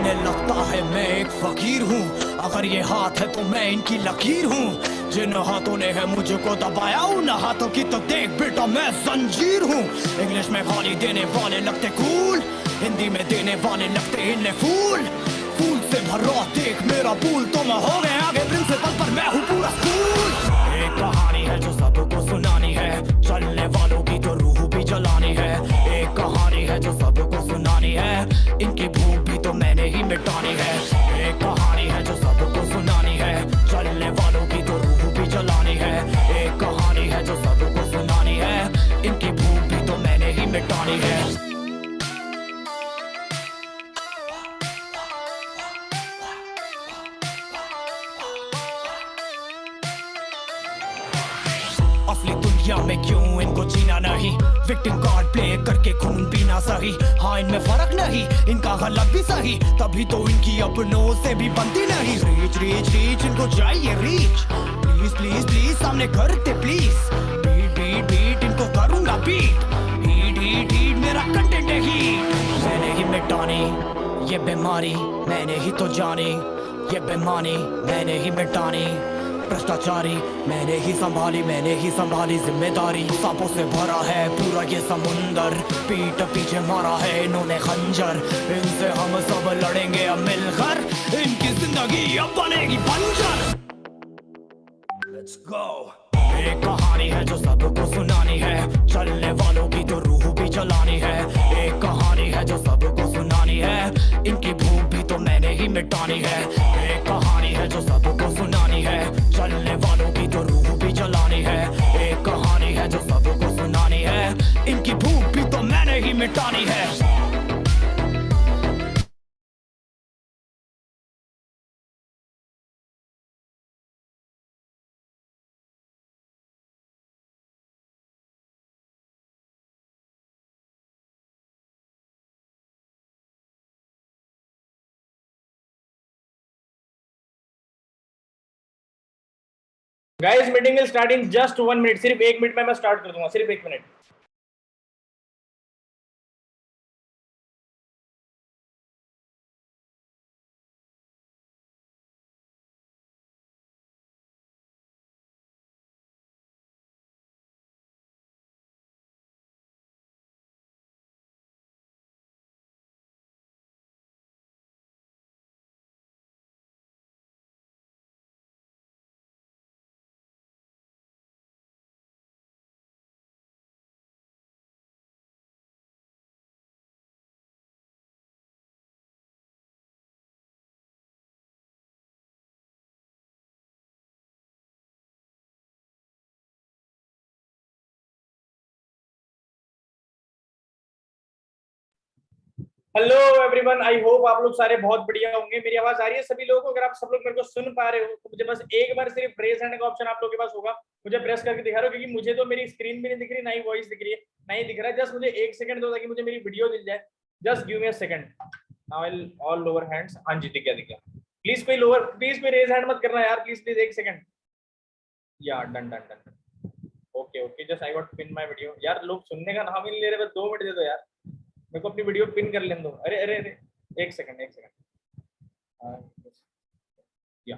इन्हें लगता है मैं एक फकीर हूँ, अगर ये हाथ है तो मैं इनकी लकीर हूँ। जिन हाथों ने है मुझको दबाया उन हाथों की तो देख बेटा मैं जंजीर हूँ। इंग्लिश में गाली देने वाले लगते कूल, हिंदी में देने वाले लगते इन्हें फूल। फूल से भरा देख मेरा पूल, तो मैं हो गया आगे प्रिंसिपल पर मैं हूँ पूरा स्कूल। एक कहानी है जो सबको सुनानी है, चलने वालों की तो रूह भी जलानी है। एक कहानी है जो सबको सुनानी है, इनकी भूख भी तो मैंने ही मिटानी है। एक कहानी है जो सबको सुनानी है, चलने वालों की तो रूह भी जलानी है। एक कहानी है जो सबको सुनानी है, इनकी भूख भी तो मैंने ही मिटानी है। असली दुनिया में क्यों इनको जीना नहीं, विक्टिम कार्ड प्ले करके खून पीना सही। हाँ इनमें फर्क नहीं, इनका गलत भी सही, तभी तो इनकी अपनों से भी बनती नहीं। रीच रीच रीच इनको चाहिए रीच, प्लीज प्लीज प्लीज सामने करते प्लीज। बीट बीट बीट इनको करूंगा बीट, हीट हीट हीट मेरा कंटेंट है हीट। मैंने ही मिटानी ये बीमारी, मैंने ही तो जानी ये बेमानी, मैंने ही मिटानी भ्रष्टाचारी। मैंने ही संभाली जिम्मेदारी। सांपों से भरा है पूरा ये समुंदर, पीठ पीछे मारा है इन्होंने खंजर। इनसे हम सब लड़ेंगे अब मिलकर, इनकी जिंदगी अब बनेगी बंजर। Let's go। एक कहानी है जो सबको सुनानी है, चलने वालों की तो रूह भी जलानी है। एक कहानी है जो सबको सुनानी है, इनकी भूख भी तो मैंने ही मिटानी है। एक कहानी है जो सबको सुनानी है, चलने वालों की तो रूह भी जलानी है। एक कहानी है जो सबको सुनानी है, इनकी भूख भी तो मैंने ही मिटानी है। Guys meeting will start in just 1 minute, सिर्फ 1 मिनट में मैं स्टार्ट कर दूंगा, सिर्फ 1 minute. Hello everyone, I hope आप लोग सारे बहुत बढ़िया होंगे। मेरी आवाज आ रही है सभी लोगों को? अगर आप सब लोग मेरे को सुन पा रहे हो तो मुझे बस एक बार सिर्फ रेज हैंड का ऑप्शन आप लोगों के पास होगा, मुझे प्रेस करके दिखा रहे हो, क्योंकि मुझे तो मेरी स्क्रीन भी नहीं दिख रही, ना ही वॉइस दिख रही है, ना ही दिख रहा है। जस्ट मुझे 1 सेकंड दो ताकि मुझे मेरी वीडियो दिख जाए। Just give me a second. Now I will all lower hands. हाँ जी, दिख गया। प्लीज कोई लोअर, प्लीज कोई रेज हैंड मत करना यार, प्लीज प्लीज 1 सेकंड। या done done done. Okay okay, just I got pin my video. यार लोग सुनने का नाम ही नहीं ले रहे, बस 2 मिनट दे दो यार, मेरे को अपनी वीडियो पिन कर लेने दो। अरे अरे अरे, 1 सेकंड 1 सेकंड। या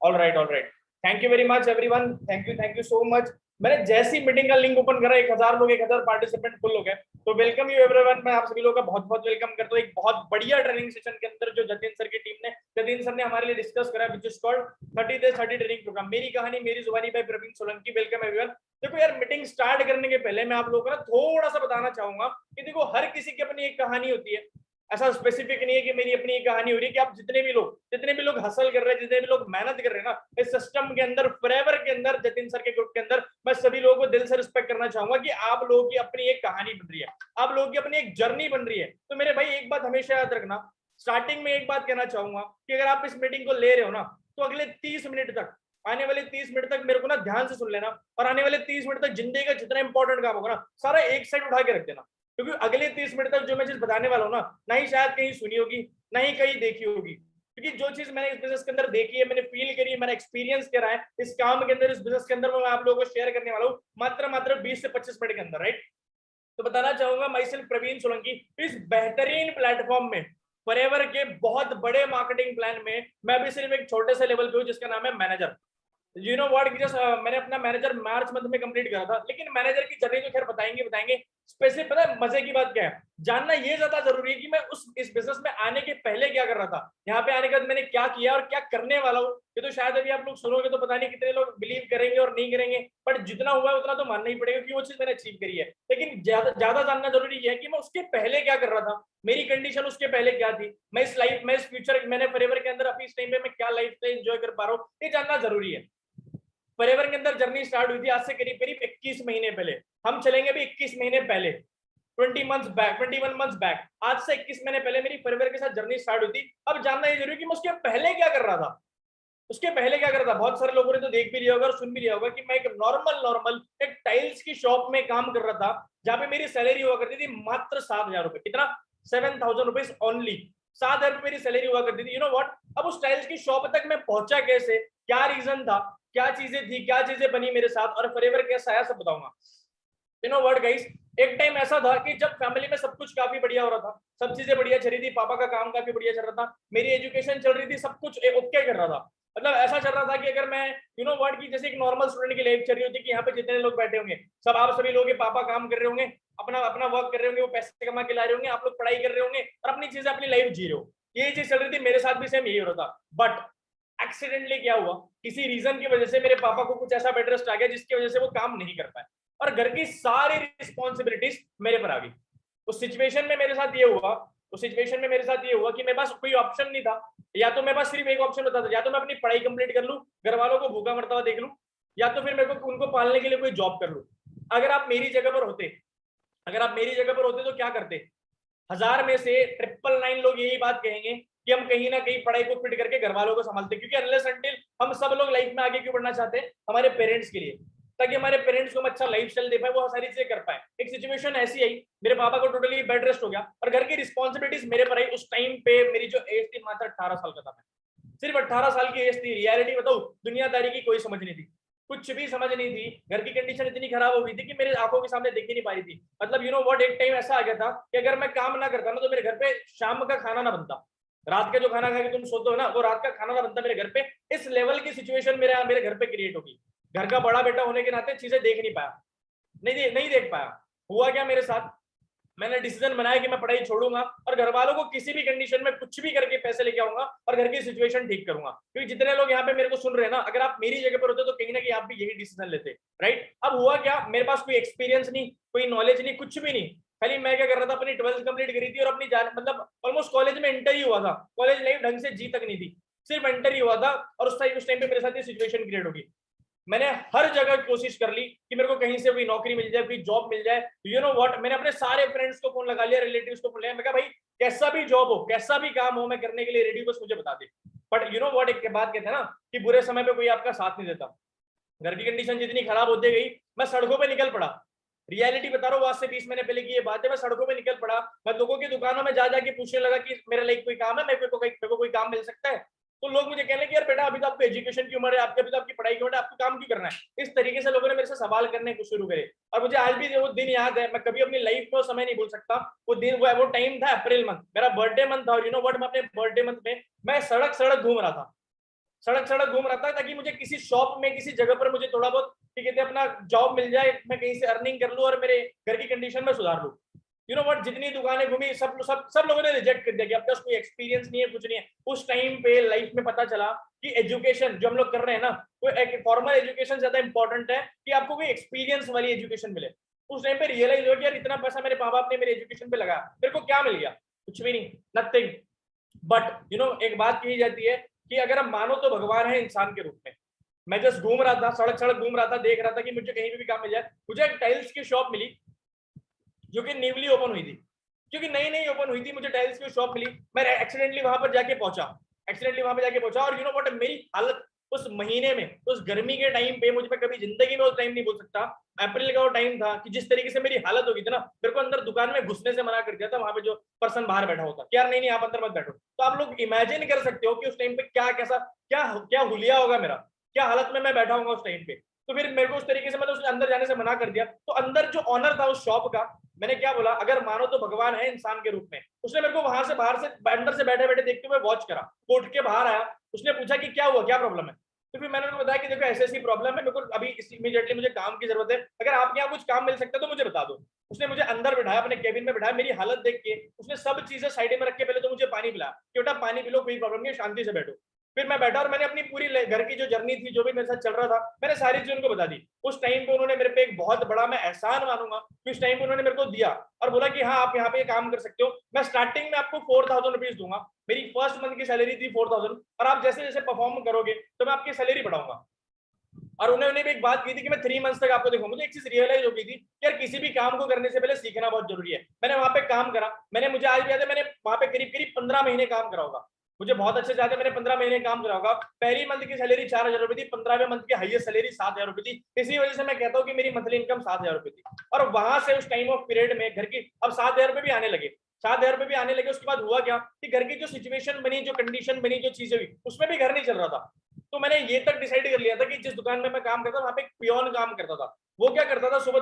all right. Thank you very much everyone, thank you so much. मैंने जैसी मीटिंग का लिंक ओपन करा 1000 लोग, 1000 पार्टिसिपेंट फुल हो गए। तो वेलकम यू एवरीवन, मैं आप सभी लोगों का बहुत बहुत वेलकम करता हूँ एक बहुत बढ़िया ट्रेनिंग सेशन के अंदर जो जतिन सर की टीम ने, जतिन सर ने हमारे लिए डिस्कस करा, which is called 30 days 30 training program. मेरी कहानी मेरी जुबानी by Praveen Solanki. Welcome everyone. देखो यार, मीटिंग स्टार्ट करने के पहले मैं आप लोगों को ना थोड़ा सा बताना चाहूंगा कि देखो हर किसी की अपनी एक कहानी होती है। ऐसा स्पेसिफिक नहीं है कि मेरी अपनी एक कहानी हो रही है, कि आप जितने भी लोग हसल कर रहे हैं, जितने भी लोग मेहनत कर रहे हैं ना इस सिस्टम के अंदर, फॉरएवर के अंदर, जतिन सर के ग्रुप के अंदर, मैं सभी लोगों को दिल से रिस्पेक्ट करना चाहूंगा कि आप लोगों की अपनी एक कहानी बन रही है, आप लोगों की अपनी एक जर्नी बन रही है। तो मेरे भाई एक बात हमेशा याद रखना, स्टार्टिंग में एक बात कहना चाहूंगा कि अगर आप इस मीटिंग को ले रहे हो ना, तो अगले 30 मिनट तक, आने वाले 30 मिनट तक मेरे को ना ध्यान से सुन लेना, और आने वाले 30 मिनट तक जिंदगी का जितना इंपॉर्टेंट काम होगा ना सारा एक साइड उठा के रख देना, क्योंकि अगले 30 मिनट तक जो मैं चीज बताने वाला हूँ ना ही शायद कहीं सुनी होगी, ना ही कहीं देखी होगी। क्योंकि जो चीज मैंने इस बिजनेस के अंदर देखी है, मैंने फील करी है, मैंने एक्सपीरियंस करा है इस काम के अंदर, इस बिजनेस के अंदर, मैं आप लोगों को शेयर करने वाला हूँ मात्र 20 से 25 मिनट के अंदर, राइट। तो बताना चाहूंगा माई सेल्फ प्रवीण सोलंकी, इस बेहतरीन प्लेटफॉर्म में फॉरएवर के बहुत बड़े मार्केटिंग प्लान में मैं भी सिर्फ एक छोटे से लेवल पे हूँ जिसका नाम है manager. You know what, just मैंने अपना मैनेजर मार्च मंथ में कंप्लीट करा था, लेकिन मैनेजर की जर्नी तो खैर बताएंगे स्पेसिफिक। पता है मजे की बात क्या है, जानना ये ज्यादा जरूरी है कि मैं इस बिजनेस में आने के पहले क्या कर रहा था, यहाँ पे आने के बाद मैंने क्या किया और क्या करने वाला हूँ। ये तो शायद अभी आप लोग सुनोगे तो पता नहीं कितने लोग बिलीव करेंगे और नहीं करेंगे, बट जितना हुआ है उतना तो मानना ही पड़ेगा कि वो चीज मैंने अचीव करी है। लेकिन ज्यादा जानना जरूरी है कि मैं उसके पहले क्या कर रहा था, मेरी कंडीशन उसके पहले क्या थी, मैं इस फ्यूचर मैंने फॉरएवर के अंदर अभी इस टाइम पे मैं क्या लाइफ स्टाइल एंजॉय कर पा रहा हूँ, ये जानना जरूरी है। फॉरएवर के अंदर जर्नी स्टार्ट हुई थी आज से करीब 21 महीने पहले। हम चलेंगे अभी 21 महीने पहले, 21 मंथ्स बैक। आज से 21 महीने पहले मेरी फॉरएवर के साथ जर्नी स्टार्ट हुई थी। अब जानना ये जरूरी कि मैं उसके पहले क्या कर रहा था, बहुत सारे लोगों ने तो देख भी लिया होगा और सुन भी लिया होगा कि मैं एक नॉर्मल एक टाइल्स की शॉप में काम कर रहा था, जहां पे मेरी सैलरी हुआ करती थी मात्र 7,000 रुपए। कितना? 7,000 रुपीज ओनली। 7,000 रुपए मेरी सैलरी हुआ करती थी। यू नो व्हाट, अब उस टाइल्स की शॉप तक मैं पहुंचा कैसे, क्या रीजन था, क्या चीजें थी, क्या चीजें बनी मेरे साथ, और फॉरएवर कैसा आया, सब बताऊंगा। यू नो व्हाट गाइस, एक टाइम ऐसा था कि जब फैमिली में सब कुछ काफी बढ़िया हो रहा था, सब चीजें बढ़िया चल रही थी, पापा का काम काफी बढ़िया चल रहा था, मेरी एजुकेशन चल रही थी, सब कुछ ओके कर रहा था। मतलब ऐसा चल रहा था कि अगर मैं यू नो व्हाट की जैसे एक नॉर्मल स्टूडेंट की लाइफ चल रही होती कि यहाँ पे जितने लोग बैठे होंगे सब आप सभी लोग, पापा काम कर रहे होंगे, अपना अपना वर्क कर रहे होंगे, वो पैसे कमा के ला रहे होंगे, आप लोग पढ़ाई कर रहे होंगे और अपनी चीजें अपनी लाइफ जी रहे हो, यही चीज चल रही थी। मेरे साथ भी सेम यही हो रहा था। बट एक्सीडेंटली क्या हुआ, किसी रीजन की वजह से मेरे पापा को कुछ ऐसा बेड रेस्ट आ गया जिसकी वजह से वो काम नहीं कर पाए और घर की सारी रिस्पॉन्सिबिलिटीज मेरे पर आ गई। उस सिचुएशन में मेरे साथ ये हुआ कि मेरे पास कोई ऑप्शन नहीं था, या तो मेरे पास सिर्फ एक ऑप्शन होता था, या तो मैं अपनी पढ़ाई कंप्लीट कर लूं, घर वालों को भूखा मरता हुआ देख लूं, या तो फिर मेरे को उनको पालने के लिए कोई जॉब कर लूं। अगर आप मेरी जगह पर होते तो क्या करते? 1000 में से 999 लोग यही बात कहेंगे कि हम कहीं ना कहीं पढ़ाई को फिट करके घर वालों को संभालते, क्योंकि अनलेस अनटिल हम सब लोग लाइफ में आगे क्यों बढ़ना चाहते हैं? हमारे पेरेंट्स के लिए, ताकि हमारे पेरेंट्स को हम अच्छा लाइफस्टाइल दे पाए, वो सारी चीजें कर पाए। एक सिचुएशन ऐसी आई, मेरे पापा को टोटली बेड रेस्ट हो गया और घर की रिस्पॉन्सिबिलिटीज मेरे पर आई। उस टाइम पे मेरी जो एज थी मात्र 18 साल का था, मैं सिर्फ 18 साल की एज थी। रियलिटी बताऊं, दुनियादारी की कोई समझ नहीं थी, कुछ भी समझ नहीं थी। घर की कंडीशन इतनी खराब हो गई थी कि मेरे आंखों के सामने दिख ही नहीं पा रही थी। मतलब यू नो व्हाट, एक टाइम ऐसा आ गया था कि अगर मैं काम ना करता ना तो मेरे घर पे शाम का खाना ना बनता, रात का जो खाना खा के तुम सोते हो ना, वो रात का खाना ना बनता मेरे घर पे। इस लेवल की सिचुएशन मेरे घर पे क्रिएट होगी। घर का बड़ा बेटा होने के नाते चीजें देख नहीं पाया, नहीं देख पाया। हुआ क्या मेरे साथ, मैंने डिसीजन बनाया कि मैं पढ़ाई छोड़ूंगा और घर वालों को किसी भी कंडीशन में कुछ भी करके पैसे लेके आऊंगा और घर की सिचुएशन ठीक करूंगा। क्योंकि जितने लोग यहाँ पे मेरे को सुन रहे हैं ना, अगर आप मेरी जगह पर होते तो कहीं ना कहीं आप भी यही डिसीजन लेते, राइट? अब हुआ क्या, मेरे पास कोई एक्सपीरियंस नहीं, कोई नॉलेज नहीं, कुछ भी नहीं। खाली मैं क्या कर रहा था, अपनी 12th कंप्लीट करी थी और अपनी मतलब ऑलमोस्ट कॉलेज में एंटर ही हुआ था, कॉलेज लाइफ ढंग से जी तक नहीं थी, सिर्फ एंटर ही हुआ था। और उस टाइम पे मेरे साथ ये सिचुएशन क्रिएट होगी। मैंने हर जगह कोशिश कर ली कि मेरे को कहीं से कोई नौकरी मिल जाए, कोई जॉब मिल जाए। यू नो व्हाट, मैंने अपने सारे फ्रेंड्स को फोन लगा लिया, रिलेटिव्स को फोन लिया, मैं कहा भाई कैसा भी जॉब हो, कैसा भी काम हो, मैं करने के लिए रेडी हूं, बस मुझे बता दे। बट यू नो व्हाट, एक बात कहते हैं ना कि बुरे समय पे कोई आपका साथ नहीं देता। घर की कंडीशन जितनी खराब होती गई, मैं सड़कों पे निकल पड़ा। रियलिटी बता रहा हूँ, आज से 20 महीने पहले की ये बात है। मैं सड़कों पे निकल पड़ा, मैं लोगों की दुकानों में जा जाके पूछने लगा कि मेरे लिए कोई काम है, मेरे को कोई काम मिल सकता है। तो लोग मुझे कहने कि यार बेटा, अभी तो आपको एजुकेशन की उम्र है, आपके अभी तो आपकी पढ़ाई की उम्र है, आपको काम क्यों करना है? इस तरीके से लोगों ने मेरे से सवाल करने को शुरू करे। और मुझे आज भी वो दिन याद है, मैं कभी अपनी लाइफ में वो समय नहीं भूल सकता। वो दिन, वो टाइम था अप्रैल मंथ, मेरा बर्थडे मंथ था। और यू नो व्हाट, मैं अपने बर्थडे मंथ में मैं सड़क घूम रहा था, ताकि मुझे किसी शॉप में, किसी जगह पर मुझे थोड़ा बहुत ठीक है अपना जॉब मिल जाए, मैं कहीं से अर्निंग कर लूं और मेरे घर की कंडीशन में सुधार लूं। यू नो व्हाट, जितनी दुकानें घूमी सब लोगों ने रिजेक्ट कर दिया कि आपके पास कोई एक्सपीरियंस नहीं है, कुछ नहीं है। उस टाइम पे लाइफ में पता चला कि एजुकेशन जो हम लोग कर रहे हैं ना, वो एक फॉर्मल एजुकेशन ज्यादा इंपॉर्टेंट है कि आपको कोई एक्सपीरियंस वाली एजुकेशन मिले। उस टाइम पे रियलाइज हो कि यार इतना पैसा मेरे माँ बाप ने मेरे एजुकेशन पे लगाया, मेरे को क्या मिल गया? कुछ भी नहीं, नथिंग। बट यू नो, एक बात कही जाती है कि अगर हम मानो तो भगवान है इंसान के रूप में। मैं जस्ट घूम रहा था, सड़क घूम रहा था, देख रहा था कि मुझे कहीं भी काम मिल जाए। मुझे एक टाइल्स की शॉप मिली जो कि न्यूली ओपन हुई थी, क्योंकि नई ओपन हुई थी, मुझे टाइल्स की शॉप मिली। मैं एक्सीडेंटली वहां पर जाके पहुंचा और यू नो व्हाट, मेरी हालत उस महीने में, उस गर्मी के टाइम पे, मुझे कभी जिंदगी में उस टाइम नहीं भूल सकता। अप्रैल का वो टाइम था कि जिस तरीके से मेरी हालत होगी थी ना, मेरे को अंदर दुकान में घुसने से मना कर दिया था वहां पे जो पर्सन बाहर बैठा होता कि यार नहीं आप अंदर मत बैठो। तो आप लोग इमेजिन कर सकते हो कि उस टाइम पे क्या हुलिया होगा मेरा, क्या हालत में मैं बैठा होगा उस टाइम पे। तो फिर मेरे को उस तरीके से मतलब उसने अंदर जाने से मना कर दिया। तो अंदर जो ऑनर था उस शॉप का, मैंने क्या बोला, अगर मानो तो भगवान है इंसान के रूप में। उसने मेरे को वहां से बाहर से अंदर से बैठे बैठे देखते हुए वॉच करा, कोर्ट के बाहर आया, उसने पूछा कि क्या हुआ, क्या प्रॉब्लम है। तो फिर मैंने उनको बताया कि देखो ऐसी ऐसी प्रॉब्लम है, मेरे को अभी इमीडिएटली मुझे काम की जरूरत है, अगर आपके यहाँ कुछ काम मिल सकता है तो मुझे बता दो। उसने मुझे अंदर बिठाया, अपने केबिन में बिठाया, मेरी हालत देख के उसने सब चीजें साइड में रख के पहले तो मुझे पानी पिलाया कि बेटा पानी पी लो, कोई प्रॉब्लम नहीं, शांति से बैठो। फिर मैं बैठा और मैंने अपनी पूरी घर की जो जर्नी थी, जो भी मेरे साथ चल रहा था, मैंने सारी चीज उनको बता दी। उस टाइम पे उन्होंने मेरे पे एक बहुत बड़ा, मैं एहसान मानूंगा कि उस टाइम पे उन्होंने मेरे को दिया और बोला कि हाँ आप यहाँ पे काम कर सकते हो, मैं स्टार्टिंग में आपको 4000 रुपीज दूंगा, मेरी फर्स्ट मंथ की सैलरी थी 4000, और आप जैसे जैसे परफॉर्म करोगे तो मैं आपकी सैलरी बढ़ाऊंगा। और उन्होंने भी एक बात की थी कि मैं 3 मंथ्स तक आपको देखूं। मुझे एक चीज रियलाइज हो गई थी कि यार किसी भी काम को करने से पहले सीखना बहुत जरूरी है। मैंने वहां पे काम करा, मुझे आज भी याद है, मैंने वहां पे करीब करीब 15 महीने काम करा होगा, मुझे बहुत अच्छे से याद है, मैंने 15 महीने काम करा होगा। पहली मंथ की सैलरी 4000 रुपए थी, 15वें मंथ की हाईएस्ट सैलरी 7000 रुपए थी। इसी वजह से मैं कहता हूँ कि मेरी मंथली इनकम 7000 रुपए थी। और वहां से उस टाइम ऑफ पीरियड में घर की अब 7000 रुपए भी आने लगे, 7000 रुपए भी आने लगे। उसके बाद हुआ क्या कि घर की जो सिचुएशन बनी, जो कंडीशन बनी, जो चीजें हुई, उसमें भी घर नहीं चल रहा था। तो मैंने ये तक डिसाइड कर लिया था कि जिस दुकान में मैं काम करता था वहां पे एक पियोन काम करता था। वो क्या करता था, सुबह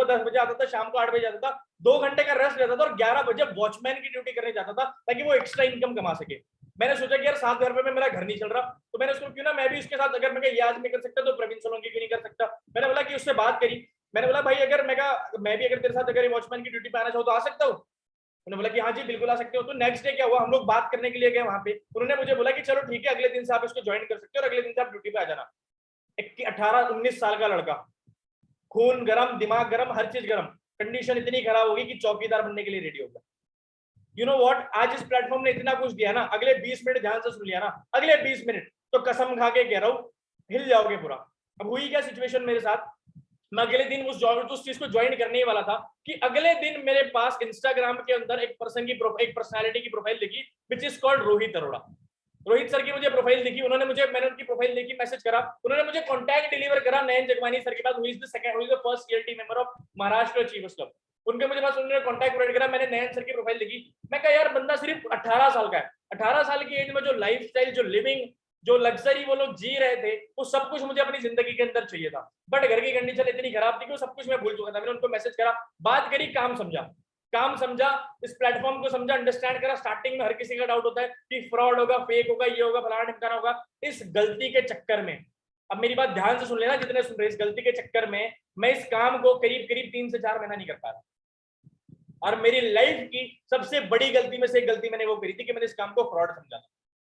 10 बजे आता था, शाम को 8 बजे आता था, 2 घंटे का रेस्ट लेता था और 11 बजे वॉचमैन की ड्यूटी करने जाता था ताकि वो एक्स्ट्रा इनकम कमा सके। मैंने सोचा कि यार 7000 रुपए में मेरा घर नहीं चल रहा, तो मैंने उसको क्यों ना मैं भी उसके साथ, अगर मैं ये आज नहीं कर सकता तो प्रवीण सोलंकी क्यों नहीं कर सकता। मैंने बोला कि उससे बात करी, मैंने बोला भाई अगर मैं भी अगर तेरे साथ अगर वॉचमैन की ड्यूटी पे आना चाहूँ तो आ सकता हूँ। उन्होंने बोला कि हाँ जी बिल्कुल आ सकते हो। तो नेक्स्ट डे क्या हुआ, हम लोग बात करने के लिए गए वहां पे, उन्होंने मुझे बोला कि चलो ठीक है, अगले दिन से आप इसको ज्वाइन कर सकते हो और अगले दिन से आप ड्यूटी पे आ जाना। 18-19 साल का लड़का, खून गरम, दिमाग गरम, हर चीज गरम, कंडीशन इतनी खराब होगी कि चौकीदार बनने के लिए रेडी हो गया। यू नो व्हाट, आज इस प्लेटफॉर्म ने इतना कुछ दिया ना, अगले 20 मिनट ध्यान से सुन लिया ना, अगले 20 मिनट तो कसम खा के कह रहा हूँ हिल जाओगे पूरा। अब हुई क्या सिचुएशन मेरे साथ, मैं अगले दिन उस चीज को ज्वाइन करने ही वाला था कि अगले दिन मेरे पास इंस्टाग्राम के अंदर एक पर्सनालिटी की प्रोफाइल दिखी विच is called Rohit Arora. Rohit sir की मुझे प्रोफाइल दिखी, मैंने उनकी प्रोफाइल देखी, मैसेज करा, उन्होंने मुझे कॉन्टैक्ट डिलीवर करा नयन जगवानी सर के पास, who is the first CLT member of Maharashtra achievers club. उनके मुझे पास उन्होंने कॉन्टैक्ट प्रोवाइड करा, मैंने नयन सर की प्रोफाइल देखी, मैं कहा यार बंदा सिर्फ 18 साल का है, 18 साल की एज में जो लाइफस्टाइल, जो लिविंग, जो लग्जरी वो लोग जी रहे थे, वो सब कुछ मुझे अपनी जिंदगी के अंदर चाहिए था। बट घर की कंडीशन इतनी खराब थी कि वो सब कुछ मैं भूल चुका था। मैंने उनको मैसेज करा, बात करी, काम समझा, इस प्लेटफॉर्म को समझा, अंडरस्टैंड करा। स्टार्टिंग में हर किसी का डाउट होता है कि फ्रॉड होगा, फेक होगा, ये होगा, फलाना ठिकाना होगा। इस गलती के चक्कर में, अब मेरी बात ध्यान से सुन लेना जितने सुन रहे, इस गलती के चक्कर में मैं इस काम को करीब करीब 3 से 4 महीना नहीं कर पा रहा। और मेरी लाइफ की सबसे बड़ी गलती में से एक गलती मैंने वो करी थी कि मैंने इस काम को फ्रॉड समझा।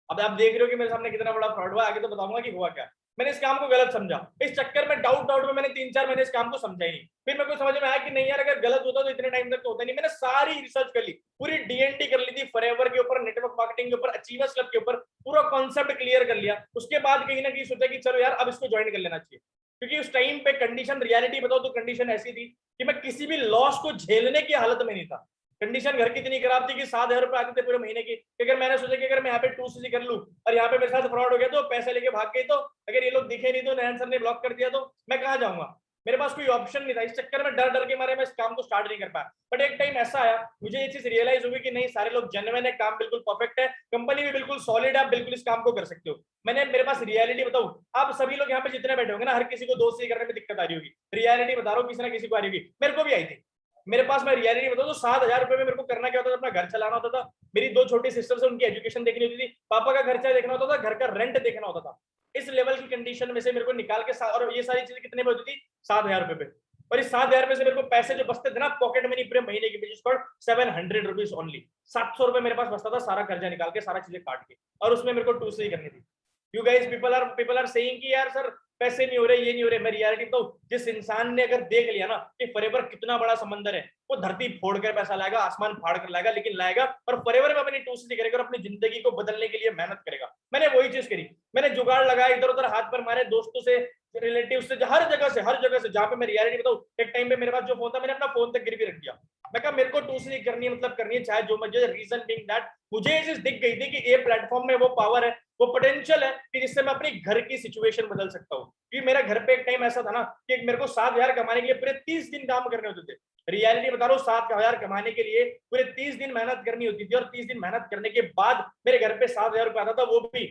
अब आप देख रहे हो कि मेरे सामने कितना बड़ा फ्रॉड हुआ, आगे तो बताऊंगा कि हुआ क्या। मैंने इस काम को गलत समझा, इस चक्कर में डाउट में मैंने 3-4 महीने इस काम को समझा ही नहीं। फिर मेरे को समझ में आया कि नहीं यार, अगर गलत होता तो इतने टाइम तक तो होता नहीं। मैंने सारी रिसर्च कर ली, पूरी डीएनडी कर ली थी, फॉरएवर के ऊपर, नेटवर्क मार्केटिंग के ऊपर, अचीवर्स क्लब के ऊपर, पूरा कॉन्सेप्ट क्लियर कर लिया। उसके बाद कहीं ना कहीं सोचा कि चलो यार अब इसको ज्वाइन कर लेना चाहिए, क्योंकि उस टाइम पे कंडीशन, रियलिटी बताओ तो कंडीशन ऐसी थी कि मैं किसी भी लॉस को झेलने की हालत में नहीं था। कंडीशन घर की इतनी खराब थी कि 7000 रुपए आते थे पूरे महीने की। अगर मैंने सोचा कि अगर मैं यहाँ पे 2cc कर लूं और यहाँ पे मेरे साथ फ्रॉड हो गया तो पैसे लेके भाग गए, तो अगर ये लोग दिखे नहीं तो नयन सर ने ब्लॉक कर दिया तो मैं कहाँ जाऊंगा, मेरे पास कोई ऑप्शन नहीं था। इस चक्कर में डर के मारे मैं इस काम को स्टार्ट नहीं कर पाया। बट एक टाइम ऐसा आया, मुझे ये चीज रियलाइज हुई कि नहीं, सारे लोग जेन्युइन है, काम बिल्कुल परफेक्ट है, कंपनी भी बिल्कुल सॉलिड है, आप बिल्कुल इस काम को कर सकते हो। मेरे पास रियलिटी बताऊं, आप सभी लोग यहाँ पे जितने बैठे होंगे ना, हर किसी को 2cc करने में दिक्कत आ रही होगी। रियलिटी बता रहा हूँ, किसी ना किसी को आ रही होगी, मेरे को भी आई थी। मेरे पास, मैं रियलिटी बताऊं तो 7000 रुपए में मेरे को करना क्या होता था, अपना घर चलाना होता था, मेरी 2 छोटी सिस्टर्स है उनकी एजुकेशन देखनी होती थी, पापा का खर्चा देखना होता था, घर का रेंट देखना होता था। इस लेवल की कंडीशन में से मेरे को निकाल के, और ये सारी चीजें कितने में होती थी, 7000 रुपए पे। और इस 7000 रुपए से मेरे को पैसे जो बचते थे ना पॉकेट मनी पूरे महीने की, 700 रुपीज ओनली, 700 रुपए मेरे पास बचता था, सारा कर्जा निकाल के, सारा चीजें काट के, और उसमें मेरे को 2cc करनी थी। You guys, people are saying कि यार सर पैसे नहीं हो रहे, ये नहीं हो रहे। मैं रियलिटी तो, जिस इंसान ने अगर देख लिया ना कि फॉरएवर कितना बड़ा समंदर है, वो धरती फोड़ कर पैसा लाएगा, आसमान फाड़ कर लाएगा, लेकिन लाएगा, और फॉरएवर में अपनी 2cc करेगा और अपनी जिंदगी को बदलने के लिए मेहनत करेगा। मैंने वही चीज करी, मैंने जुगाड़ लगाया, इधर उधर हाथ पर मारे, दोस्तों से, रिलेटिव से, हर जगह से, जहां पे मैं रियलिटी बताऊं, एक टाइम पे मेरे पास जो फोन था, मैंने अपना फोन तक गिरवी रख दिया। मैं कहा मेरे को 2cc करनी है, मतलब करनी है, चाहे जो मुझे, रीजन बीइंग दैट मुझे ये चीज दिख गई थी कि ये प्लेटफॉर्म में वो पावर है, वो पोटेंशियल है कि जिससे मैं अपनी घर की सिचुएशन बदल सकता हूँ। क्योंकि मेरा घर पे एक टाइम ऐसा था ना कि मेरे को 7000 कमाने के लिए पूरे 30 दिन काम करने होते थे। रियलिटी बता रहा हूँ, 7000 कमाने के लिए पूरे 30 दिन मेहनत करनी होती थी, और 30 दिन मेहनत करने के बाद मेरे घर पे 7000 रुपए आता था, वो भी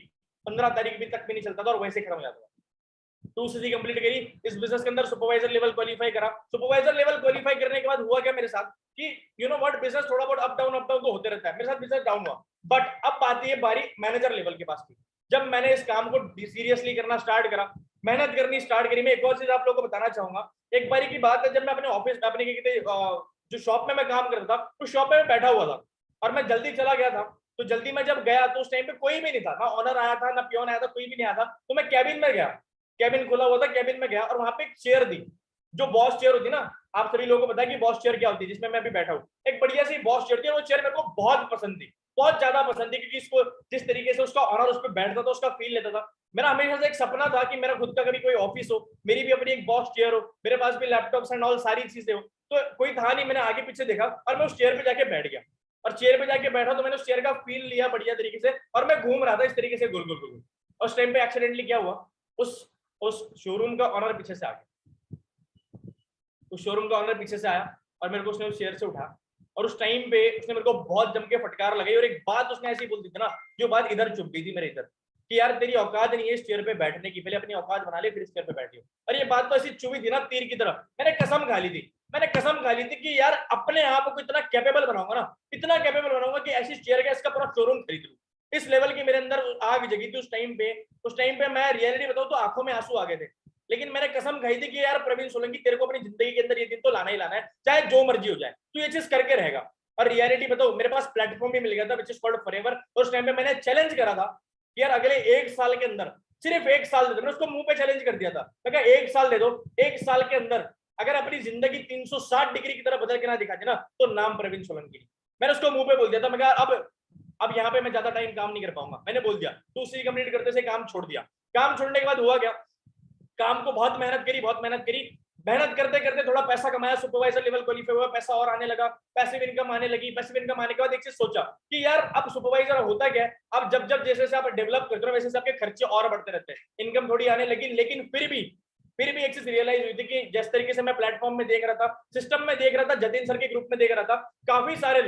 15 तारीख भी तक भी नहीं चलता था और वैसे खत्म हो जाता था। 2cc कंप्लीट करी, इस बिजनेस के अंदर सुपरवाइजर लेवल क्वालिफाई करा। सुपरवाइजर लेवल क्वालिफाई करने के बाद हुआ क्या मेरे साथ कि यू नो व्हाट, बिजनेस थोड़ा बहुत अप डाउन तो होते रहता है, मेरे साथ बिजनेस डाउन हुआ। बट अब आती है बारी मैनेजर लेवल के पास की। जब मैंने इस काम को सीरियसली करना स्टार्ट करा, मेहनत करनी स्टार्ट करी। मैं एक और चीज आप लोगों को बताना चाहूंगा। एक बारी की बात है, जब मैं अपने ऑफिस, अपने जो शॉप में मैं काम करता था, उस शॉप में मैं बैठा हुआ था और मैं जल्दी चला गया था। तो जल्दी में जब गया तो उस टाइम पे कोई भी नहीं था, ना ओनर आया था, ना पियोन आया था, कोई भी नहीं आया था। तो मैं कैबिन में गया, कैबिन खुला हुआ था, कैबिन में गया और वहां पे एक चेयर दी, जो बॉस चेयर होती ना, आप सभी लोगों को पता है कि बॉस चेयर क्या होती है, जिसमें मैं भी बैठा हूँ। एक बढ़िया सी बॉस चेयर थी और वो चेयर मेरे को बहुत पसंद थी, बहुत ज्यादा पसंद थी, क्योंकि इसको जिस तरीके से उसका ऑनर उस पर बैठता था, उसका फील लेता था। मेरा हमेशा से एक सपना था कि मेरा खुद का कभी कोई ऑफिस हो, मेरी भी अपनी एक बॉस चेयर हो, मेरे पास भी लैपटॉप्स एंड ऑल सारी चीजें हो। तो कोई था नहीं, मैंने आगे पीछे देखा और मैं उस चेयर पे जाके बैठ गया। और चेयर पे जाके बैठा तो मैंने उस चेयर का फील लिया बढ़िया तरीके से, और मैं घूम रहा था इस तरीके से गोल गोल गोल। उस टाइम पे एक्सीडेंटली क्या हुआ, उस शोरूम का ऑनर पीछे से आ गया। उस शोरूम का ऑनर पीछे से आया और मेरे को उसने उस चेयर से उठा, और उस टाइम पे उसने मेरे को बहुत जम के फटकार लगाई। और एक बात उसने ऐसी बोल दी थी ना, जो बात इधर चुप गई थी मेरे इधर, कि यार तेरी औकात नहीं है इस चेयर पे बैठने की, पहले अपनी औकात बना ले फिर इस चेयर पे बैठियो। और ये बात तो ऐसी चुभी थी ना तीर की तरह। मैंने कसम खा ली थी, मैंने कसम खा ली थी कि यार अपने आप को इतना कैपेबल बनाऊंगा ना, इतना कैपेबल बनाऊंगा कि ऐसी चेयर का इसका पूरा शोरूम खरीद लूं। इस लेवल की मेरे अंदर आग जगी थी उस टाइम पे। उस टाइम पे मैं रियलिटी बताऊं तो आंखों में आंसू आ गए थे। लेकिन मैंने कसम खाई थी कि यार प्रवीण सोलंकी, तेरे को अपनी जिंदगी के अंदर ये दिन तो लाना ही लाना है, चाहे जो मर्जी हो जाए, तू ये चीज करके रहेगा। और रियलिटी बताओ, मेरे पास प्लेटफॉर्म भी मिल गया था विच इज कॉल्ड फॉरएवर। और उस टाइम पे मैंने चैलेंज करा था कि यार अगले 1 साल के अंदर, सिर्फ 1 साल दे दो। मैंने उसको मुंह पे चैलेंज कर दिया था, मैं कहा 1 साल दे दो, 1 साल के अंदर अगर अपनी जिंदगी 360 डिग्री की तरह बदल के ना दिखा दे ना, तो नाम प्रवीण सोलंकी। मैंने उसको मुंह पे बोल दिया था। मैं कहा अब यहाँ पे मैं ज्यादा टाइम काम नहीं कर पाऊंगा, मैंने बोल दिया। तो उसी कंप्लीट करते से काम छोड़ दिया। काम छोड़ने के बाद हुआ क्या, काम को बहुत मेहनत करी, बहुत मेहनत करी। मेहनत करते करते थोड़ा पैसा कमाया, सुपरवाइजर लेवल क्वालिफाई हुआ, पैसा और आने लगा, पैसिव इनकम आने लगी। पैसिव इनकम आने के बाद एक चीज सोचा कि यार अब सुपरवाइजर होता क्या है, अब जब जब जैसे आप डेवलप करते हो वैसे आपके खर्चे और बढ़ते रहते हैं, इनकम थोड़ी आने लगी। लेकिन फिर भी एक चीज रियलाइज हुई थी कि जिस तरीके से मैं प्लेटफॉर्म में देख रहा था, सिस्टम में देख रहा था, जतिन सर के ग्रुप में देख रहा था, काफी सारे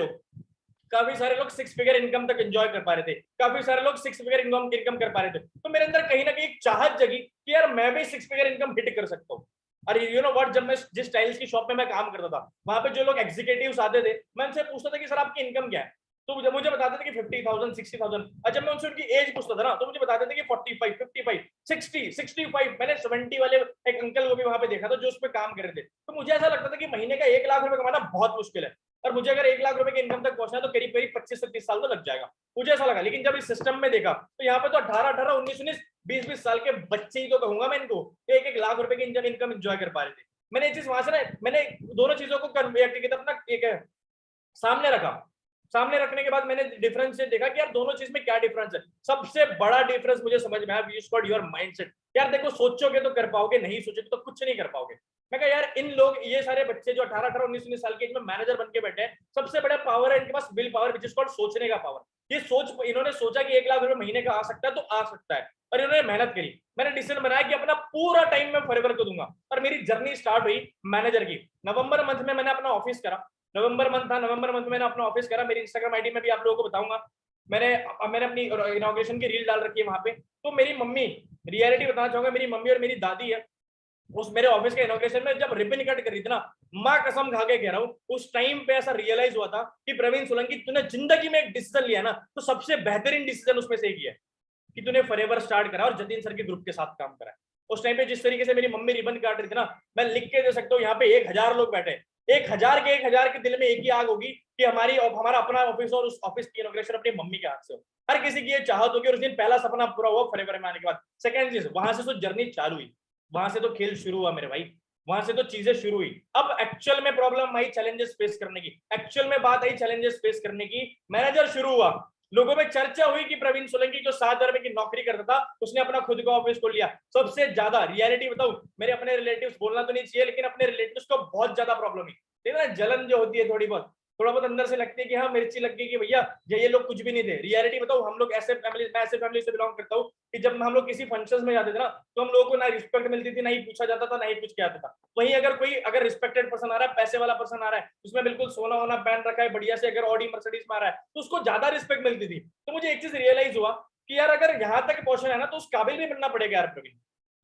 लोग 6 फिगर इनकम तक एंजॉय कर पा रहे थे, काफी सारे लोग 6 फिगर इनकम कर पा रहे थे। तो मेरे अंदर कहीं ना कहीं एक चाहत जगी कि यार मैं भी 6 फिगर इनकम हिट कर सकता हूँ। अरे यू नो व्हाट, जब मैं जिस टाइल्स की शॉप में मैं काम करता था, वहां पे जो लोग एग्जीक्यूटिव्स आते थे, मैं उनसे पूछता था कि सर आपकी इनकम क्या है, तो जब मुझे बताते थे कि 50,000 60,000। और जब मैं उनसे उनकी एज पूछता था ना, तो मुझे बताते थे कि 45 55 60 65। मैंने 70 वाले एक अंकल को भी वहां पे देखा था जो उस पर काम कर रहे थे। तो मुझे ऐसा लगता था कि महीने का 1 लाख रुपए कमाना बहुत मुश्किल है, और मुझे अगर 1 लाख रुपए की इनकम तक पहुंचना है तो करीब करीब 25 से 30 साल तो लग जाएगा, मुझे ऐसा लगा। लेकिन जब इस सिस्टम में देखा तो यहाँ पे तो 18 19 20 साल के बच्चे ही तो कहूंगा मैं इनको, 1 लाख रुपए की इनकम एंजॉय कर पा रहे थे। मैंने ये चीज वहां से ना, मैंने दोनों चीजों को अपना एक सामने रखा। सामने रखने के बाद मैंने डिफरेंस से देखा कि यार दोनों चीज में क्या डिफरेंस है। सबसे बड़ा डिफरेंस मुझे समझ में आया, योर माइंडसेट। यार देखो, सोचोगे तो कर पाओगे, नहीं सोचोगे तो कुछ नहीं कर पाओगे। मैं कहा यार इन लोग, ये सारे बच्चे जो 18 19 साल के एज में मैनेजर बन के बैठे हैं, सबसे बड़ा पावर है इनके पास will power, which is called सोचने का पावर। ये सोच, इन्होंने सोचा कि 1 लाख रुपए महीने का आ सकता है तो आ सकता है, और इन्होंने मेहनत करी। मैंने डिसीजन बनाया कि अपना पूरा टाइम मैं फॉरएवर को दूंगा, और मेरी जर्नी स्टार्ट हुई मैनेजर की। नवंबर मंथ में मैंने अपना ऑफिस करा, नवंबर मंथ में मैंने अपना ऑफिस करा। मेरी इंस्टाग्राम आईडी में भी आप लोगों को बताऊंगा, मैंने अपनी इनॉग्रेशन की रील डाल रखी है वहां पे। तो मेरी मम्मी, रियलिटी बताना चाहूंगा, मेरी मम्मी और मेरी दादी है, उस मेरे ऑफिस के इनॉग्रेशन में जब रिबन कट करी थी ना, माँ कसम खा के कह रहा हूँ, उस टाइम पे ऐसा रियलाइज हुआ था कि प्रवीण सोलंकी, तूने जिंदगी में एक डिसीजन लिया ना, तो सबसे बेहतरीन डिसीजन उसमें से एक है कि तूने फॉरएवर स्टार्ट करा और जतिन सर के ग्रुप के साथ काम करा। उस टाइम पे जिस तरीके से मेरी मम्मी रिबन काट रही थी ना, मैं लिख के दे सकता हूँ, यहाँ पे 1,000 लोग बैठे, 1,000 के दिल में एक ही आग होगी कि हमारा अपना ऑफिस और उस ऑफिस की इनॉग्रेशन अपनी मम्मी के हाथ से हो। हर किसी की ये चाहत होगी, और उस दिन पहला सपना पूरा हुआ फॉरएवर में आने के बाद। सेकंड चीज, वहां से तो जर्नी चालू हुई, वहां से तो खेल शुरू हुआ मेरे भाई, वहां से तो चीजें शुरू हुई। अब एक्चुअल में प्रॉब्लम आई चैलेंजेस फेस करने की, एक्चुअल में बात आई चैलेंजेस फेस करने की। मैनेजर शुरू हुआ, लोगों में चर्चा हुई कि प्रवीण सोलंकी जो 7,000 रुपए की नौकरी करता था, उसने अपना खुद का ऑफिस खोल लिया। सबसे ज्यादा रियलिटी बताऊं, मेरे अपने रिलेटिव्स, बोलना तो नहीं चाहिए, लेकिन अपने रिलेटिव्स को बहुत ज्यादा प्रॉब्लम हुई। देखो ना, जलन जो होती है थोड़ा बहुत अंदर से लगती है कि हाँ मिर्ची लग गई कि भैया ये लोग कुछ भी नहीं थे। रियलिटी बताओ, हम लोग ऐसे फैमिली, मैं ऐसे फैमिली से बिलोंग करता हूँ कि जब हम लोग किसी फंक्शंस में जाते थे ना, तो हम लोगों को ना रिस्पेक्ट मिलती थी, ना ही पूछा जाता था, ना ही कुछ किया जाता था। वहीं अगर रिस्पेक्टेड पर्सन आ रहा है, पैसे वाला पर्सन आ रहा है, उसमें बिल्कुल सोना वोना पहन रखा है बढ़िया से, अगर ऑडी मर्सिडीज में आ रहा है, तो उसको ज्यादा रिस्पेक्ट मिलती थी। तो मुझे एक चीज रियलाइज हुआ कि यार अगर यहाँ तक पहुंचना है ना, तो उस काबिल भी बनना पड़ेगा यार प्रवीण।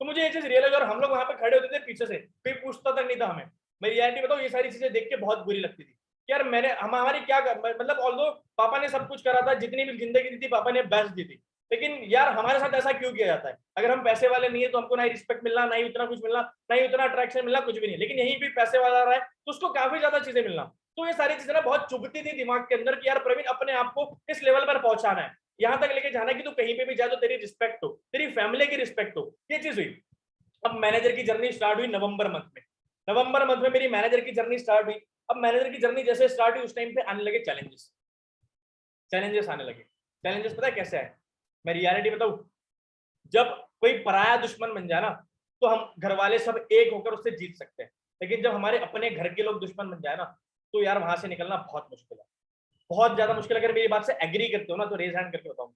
तो मुझे ये चीज रियलाइज, और हम लोग वहां पे खड़े होते थे पीछे से, कोई पूछता तक नहीं था हमें। मैं रियलिटी बताऊं, ये सारी चीजें देख के बहुत बुरी लगती थी कि यार मैंने हमारी क्या मतलब, ऑल्दो पापा ने सब कुछ करा था, जितनी भी जिंदगी दी थी पापा ने बेस्ट दी थी, लेकिन यार हमारे साथ ऐसा क्यों किया जाता है? अगर हम पैसे वाले नहीं है तो हमको ना ही रिस्पेक्ट मिलना, ना ही उतना कुछ मिलना, ना ही उतना अट्रैक्शन मिलना, कुछ भी नहीं, लेकिन यहीं भी पैसे वाला रहा है तो उसको काफी ज्यादा चीजें मिलना। तो ये सारी चीजें ना बहुत चुभती थी दिमाग के अंदर कि यार प्रवीण, अपने आप को इस लेवल पर पहुंचाना है, यहाँ तक लेके जाना है कि तू कहीं पे भी जा तो तेरी रिस्पेक्ट हो, तेरी फैमिली की रिस्पेक्ट हो। ये चीज हुई। अब मैनेजर की जर्नी स्टार्ट हुई नवंबर मंथ में। नवंबर मंथ में मेरी मैनेजर की जर्नी स्टार्ट हुई। अब मैनेजर की जर्नी जैसे स्टार्ट हुई, उस टाइम पे आने लगे चैलेंजेस। चैलेंजेस आने लगे। चैलेंजेस पता है कैसे है? मैं रियलिटी बताऊं, जब कोई पराया दुश्मन बन जाए ना, तो हम घर वाले सब एक होकर उससे जीत सकते हैं, लेकिन जब हमारे अपने घर के लोग दुश्मन बन जाए ना, तो यार वहां से निकलना बहुत मुश्किल है, बहुत ज्यादा मुश्किल। अगर मेरी बात से एग्री करते हो ना तो रेज हैंड करके बताऊं,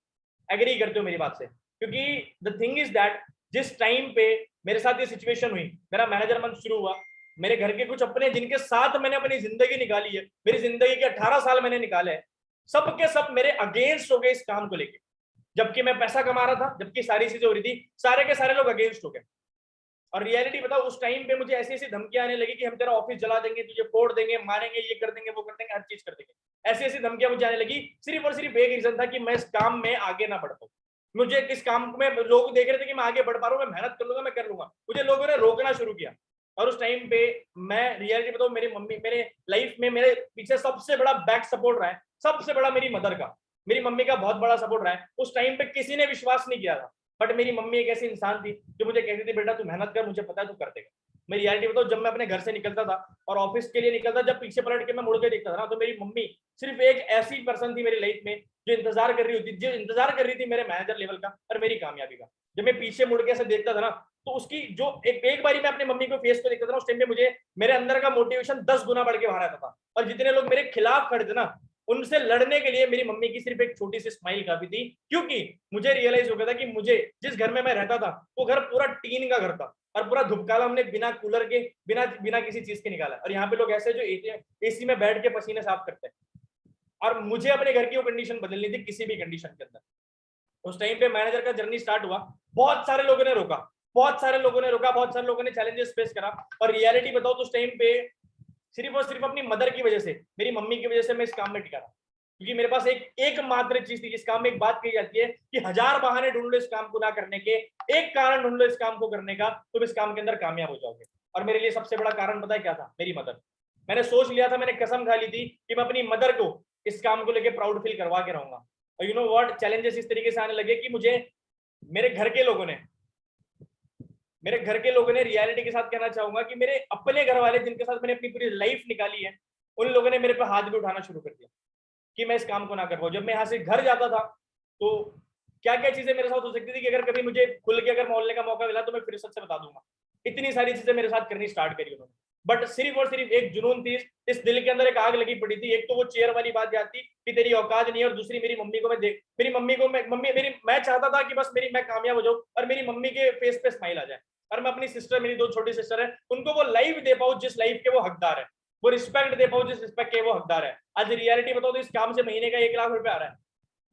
एग्री करते हो मेरी बात से? क्योंकि द थिंग इज दैट, जिस टाइम पे मेरे साथ ये सिचुएशन हुई, मेरा मैनेजर मंथ शुरू हुआ, मेरे घर के कुछ अपने जिनके साथ मैंने अपनी जिंदगी निकाली है, मेरी जिंदगी के 18 साल मैंने निकाले हैं, सब के सब मेरे अगेंस्ट हो गए इस काम को लेके। जबकि मैं पैसा कमा रहा था, जबकि सारी चीजें हो रही थी, सारे के सारे लोग अगेंस्ट हो गए। और रियलिटी बताओ, उस टाइम पे मुझे ऐसी ऐसी धमकियां आने लगी कि हम तेरा ऑफिस जला देंगे, तुझे फोड़ देंगे, मारेंगे, ये कर देंगे, वो कर देंगे, हर चीज कर देंगे। ऐसी ऐसी धमकियां मुझे आने लगी, सिर्फ और सिर्फ एक रीजन था कि मैं इस काम में आगे ना बढ़ पाऊं। मुझे इस काम में लोग देख रहे थे कि मैं आगे बढ़ पा रहा हूँ, मैं मेहनत कर लूंगा, मैं कर लूंगा, मुझे लोगों ने रोकना शुरू किया। और उस टाइम पे मैं रियलिटी बताऊं, मेरी मम्मी मेरे लाइफ में मेरे पीछे सबसे बड़ा बैक सपोर्ट रहा है, सबसे बड़ा मेरी मदर का, मेरी मम्मी का बहुत बड़ा सपोर्ट रहा है। उस टाइम पे किसी ने विश्वास नहीं किया था, बट मेरी मम्मी एक ऐसी इंसान थी जो मुझे कहती थी, बेटा तू मेहनत कर, मुझे पता है तू कर देगा। मैं रियलिटी बताऊं, जब मैं अपने घर से निकलता था और ऑफिस के लिए निकलता, जब पीछे पलट के मैं मुड़ के देखता था ना, तो मेरी मम्मी सिर्फ एक ऐसी पर्सन थी मेरी लाइफ में जो इंतजार कर रही होती, जो इंतजार कर रही थी मेरे मैनेजर लेवल का और मेरी कामयाबी का। जब मैं पीछे मुड़ के ऐसे देखता था ना, तो उसकी जो एक बारी मैं अपनी मम्मी को फेस को देखता था ना, उस टाइम पे मुझे मेरे अंदर का मोटिवेशन 10 गुना बढ़ के बाहर आता था। और जितने लोग मेरे खिलाफ खड़े थे ना, उनसे लड़ने के लिए मेरी मम्मी की सिर्फ एक छोटी सी स्माइल काफी थी। क्योंकि मुझे रियलाइज हो गया था कि मुझे जिस घर में मैं रहता था वो घर पूरा टीन का घर था, और पूरा धुपकाला हमने बिना कूलर के, बिना बिना किसी चीज के निकाला। और यहाँ पे लोग ऐसे जो एसी में बैठ के पसीने साफ करते हैं, और मुझे अपने घर की वो कंडीशन बदलनी थी किसी भी कंडीशन के अंदर। उस टाइम पे मैनेजर का जर्नी स्टार्ट हुआ, बहुत सारे लोगों ने रोका, बहुत सारे लोगों ने रोका, बहुत सारे लोगों ने चैलेंजेस फेस करा। और रियलिटी बताओ तो उस टाइम पे सिर्फ और सिर्फ अपनी मदर की वजह से, मेरी मम्मी की वजह से मैं इस काम में टिका रहा। क्योंकि मेरे पास एकमात्र चीज थी। जिस काम में एक बात कही जाती है कि 1000 बहाने ढूंढ लो इस काम को ना करने के, एक कारण ढूंढ लो इस काम को करने का, तुम इस काम के अंदर कामयाब हो जाओगे। और मेरे लिए सबसे बड़ा कारण पता है क्या था? मेरी मदर। मैंने सोच लिया था, मैंने कसम खा ली थी कि मैं अपनी मदर को इस काम को लेकर प्राउड फील करवा के रहूंगा। और यू नो व्हाट, चैलेंजेस इस तरीके से आने लगे कि मुझे मेरे घर के लोगों ने रियलिटी के साथ कहना चाहूंगा कि मेरे अपने घर वाले, जिनके साथ मैंने अपनी पूरी लाइफ निकाली है, उन लोगों ने मेरे पे हाथ भी उठाना शुरू कर दिया कि मैं इस काम को ना कर पाऊं। जब मैं यहाँ से घर जाता था तो क्या क्या चीजें मेरे साथ हो सकती थी कि अगर कभी मुझे खुल के अगर मोहल्ले का मौका मिला तो मैं फिर सच से बता दूंगा। इतनी सारी चीजें मेरे साथ करनी स्टार्ट करी उन्होंने, बट सिर्फ और सिर्फ एक जुनून थी, इस दिल के अंदर एक आग लगी पड़ी थी। एक तो वो चेयर वाली बात याद थी कि तेरी औकात नहीं है, और दूसरी मेरी मम्मी को मैं देख, मेरी मम्मी को मैं चाहता था कि बस मैं कामयाब हो जाऊं और मेरी मम्मी के फेस पे स्माइल आ जाए, और मैं अपनी सिस्टर, मेरी 2 छोटी सिस्टर है, उनको वो लाइफ दे पाऊं जिस लाइफ के वो हकदार है, वो रिस्पेक्ट दे पाऊं जिस रिस्पेक्ट के वो हकदार है। आज रियलिटी बताओ तो इस काम से महीने का 1 लाख रुपए आ रहा है,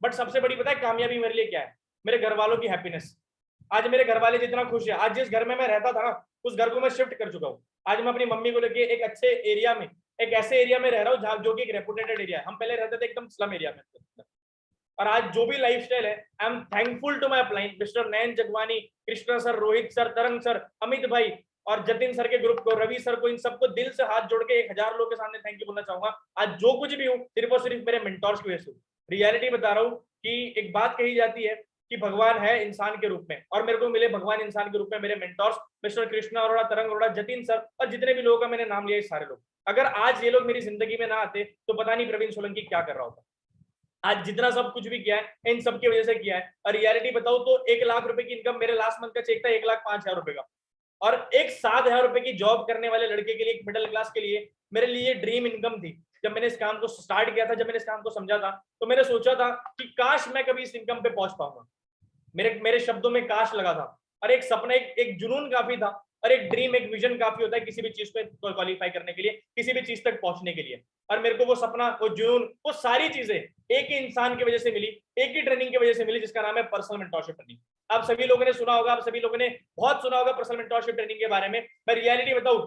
बट सबसे बड़ी पता है कामयाबी मेरे लिए क्या है? मेरे घर वालों की हैप्पीनेस। आज मेरे घर वाले जितना खुश है, आज जिस घर में मैं रहता था ना, उस घर को मैं शिफ्ट कर चुका हूँ। आज मैं अपनी मम्मी को लेके एक अच्छे एरिया में, एक ऐसे एरिया में रह रहा हूँ जहाँ जो कि एक रेपुटेटेड एरिया है। हम पहले रहते थे एकदम स्लम एरिया में, और आज जो भी लाइफस्टाइल है, I am thankful to my upline, Mister Nayan Jagwani, Krishna sir, Rohit sir, Tarang sir, Amit भाई और जतिन सर के ग्रुप को, रवि सर को, इन सबको दिल से हाथ जोड़ के 1000 लोगों के सामने थैंक यू बोलना चाहूंगा। आज जो कुछ भी हूँ सिर्फ और सिर्फ मेरे मेंटोर्स की वजह से। रियलिटी बता रहा हूँ कि एक बात कही जाती है कि भगवान है इंसान के रूप में, और मेरे को मिले भगवान इंसान के रूप में मेरे मेंटोर्स, मिस्टर कृष्णा अरोड़ा, तरंग अरोड़ा, जतिन सर, और जितने भी लोगों का मैंने नाम लिया, ये सारे लोग। अगर आज ये लोग मेरी जिंदगी में ना आते तो पता नहीं प्रवीण सोलंकी क्या कर रहा होता। आज जितना सब कुछ भी किया है इन सब की वजह से किया है। और रियलिटी बताऊं तो 1 लाख रुपए की इनकम, मेरे लास्ट मंथ का चेक था 1,05,000 रुपए का, और एक 7,000 रुपए की जॉब करने वाले लड़के के लिए, एक मिडिल क्लास के लिए, मेरे लिए ड्रीम इनकम थी। जब मैंने इस काम को स्टार्ट किया था, जब मैंने इस काम को समझा था, तो मैंने सोचा था कि काश मैं कभी इस इनकम पे पहुंच पाऊंगा। मेरे शब्दों में काश लगा था, और एक सपना, एक जुनून काफी था, और एक ड्रीम, एक विजन काफी होता है किसी भी चीज को क्वालिफाई करने के लिए, किसी भी चीज तक पहुंचने के लिए। और मेरे को वो सपना, वो जुनून, वो सारी चीजें एक ही इंसान की वजह से मिली, एक ही ट्रेनिंग की वजह से मिली, जिसका नाम है पर्सनल मेंटरशिप ट्रेनिंग। आप सभी लोगों ने सुना होगा, आप सभी लोगों ने बहुत सुना होगा पर्सनल मेंटरशिप ट्रेनिंग के बारे में। मैं रियलिटी बताऊं,